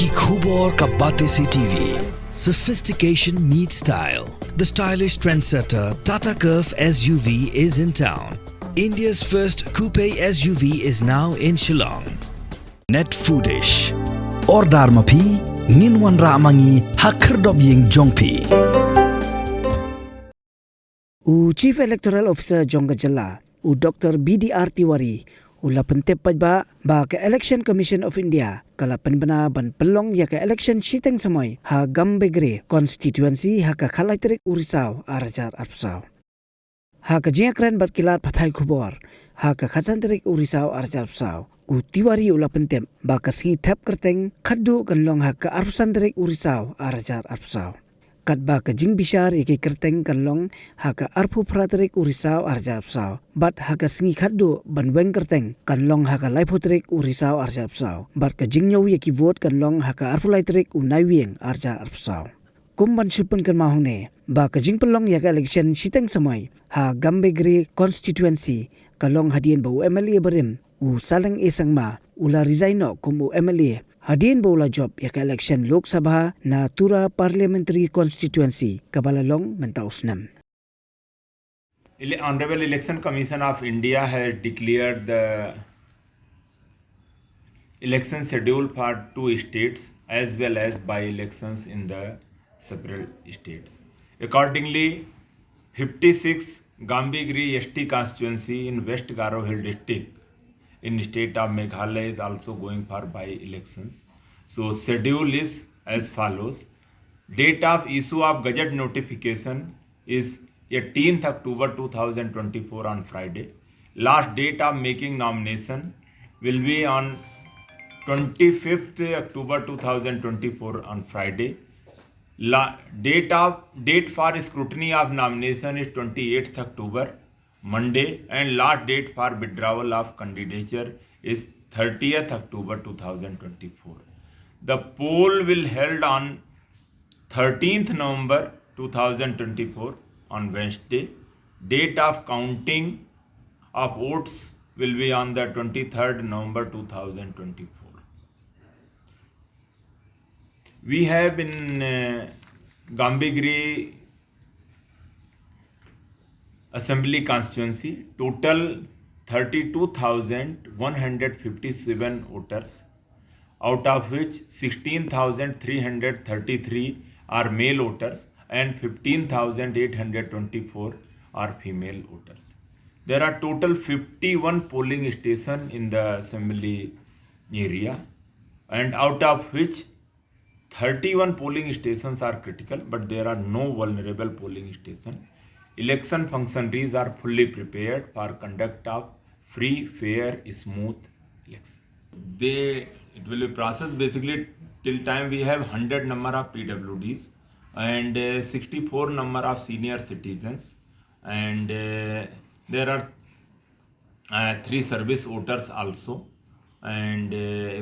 Vicky Khubor ka Bate Se TV. Sophistication meets style. The stylish trendsetter Tata Curve SUV is in town. India's first coupe SUV is now in Shillong. Net Foodish. Ordar mapi, Ninwan Ramangi, Hakerdob Ying Jongpi. Chief Electoral Officer Jongajala, Dr. BDR Tiwari, Ulapan tepad ba ke Election Commission of India, kalapan bana ban pelong ya ke election shiteng samoy, ha Gambegre constituency ha ka khalaitrek Urisau arajar arpsau. Ha ka jingakran bat kilat pathai khubor, ha ka khasantrek Urisau arajar arpsau. Tiwari ulapan tem ba ka singi tap kerteng khaddu kanlong ha ka arpsandrek Urisau arajar arpsau. Kat ba ka jing bishar iki kerteng kanlong ha ka arpu pratrek Urisau arjap saw bat ha ka singi khaddu ban weng kerteng kanlong ha ka laipotrek Urisau arjap saw bat ka jing nyaw yaki vote kanlong ha ka arpu laitrek unaiwing arja arpsaw kumban supan kan mahune ba ka jing pelong ya ka election siteng samai ha Gambegre constituency kalong hadien bau MLA berim salang esang ma ula resigno kumu MLA Hadin bola job ya election Lok Sabha na Tura Parliamentary Constituency Kabalalong Mentausnam. Honorable Election Commission of India has declared the election schedule for 2 states as well as by-elections in the several states. Accordingly, 56 Gambegre ST constituency in West Garo Hill district in the state of Meghalaya is also going for by-elections. So schedule is as follows. Date of issue of Gazette notification is 18th October 2024 on Friday. Last date of making nomination will be on 25th October 2024 on Friday. Date for scrutiny of nomination is 28th October Monday, and last date for withdrawal of candidature is 30th October 2024. The poll will held on 13th November 2024 on Wednesday. Date of counting of votes will be on the 23rd November 2024. We have in Gambegre Assembly constituency total 32,157 voters, out of which 16,333 are male voters and 15,824 are female voters. There are total 51 polling stations in the assembly area, and out of which 31 polling stations are critical, but there are no vulnerable polling stations. Election functionaries are fully prepared for conduct of free, fair, smooth election. It will be processed basically till time we have 100 number of PWDs and 64 number of senior citizens, and there are 3 service voters also, and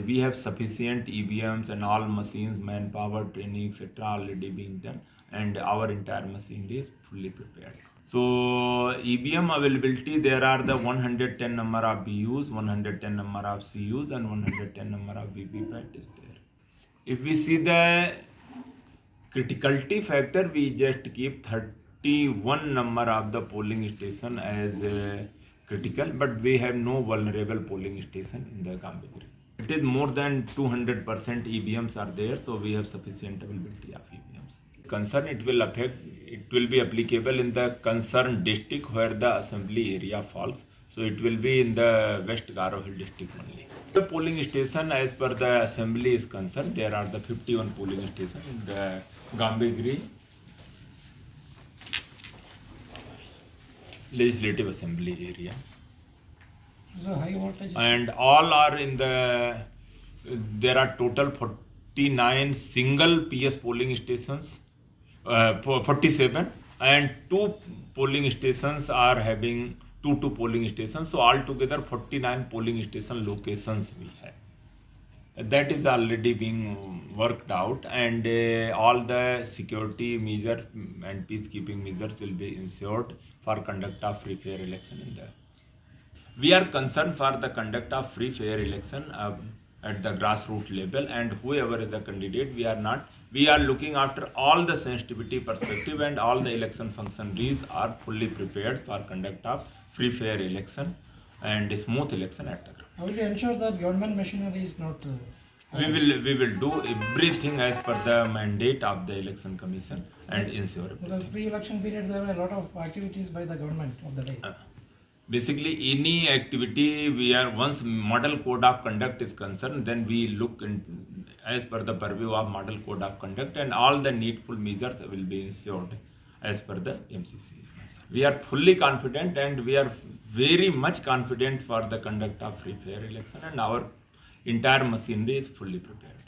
we have sufficient EVMs and all machines, manpower, training, etc. already being done, and our entire machinery is fully prepared. So EVM availability, there are the 110 number of BUs, 110 number of CUs and 110 number of VVPAT is there. If we see the criticality factor, we just keep 31 number of the polling station as critical, but we have no vulnerable polling station in the Gambegre. It is more than 200% EVMs are there, so we have sufficient availability of EVMs. Concern, it will be applicable in the concerned district where the assembly area falls. So it will be in the West Garo Hill district only. The polling station as per the assembly is concerned, there are the 51 polling stations in the Gambegre Legislative Assembly area. So high voltage. And all are in there are total 49 single PS polling stations, 47, and 2 polling stations are having 2 polling stations. So altogether 49 polling station locations we have. That is already being worked out, and all the security measures and peacekeeping measures will be ensured for conduct of free fair election in there. We are concerned for the conduct of free fair election at the grassroots level, and whoever is the candidate, we are looking after all the sensitivity perspective, and all the election functionaries are fully prepared for conduct of free fair election and smooth election at the ground. How will you ensure that government machinery is not? We will do everything as per the mandate of the election commission and ensure Because everything. pre-election period there were a lot of activities by the government of the day. Basically, any activity once model code of conduct is concerned, then we look in, as per the purview of model code of conduct, and all the needful measures will be ensured as per the MCC is concerned. We are fully confident, and we are very much confident for the conduct of free fair election, and our entire machinery is fully prepared.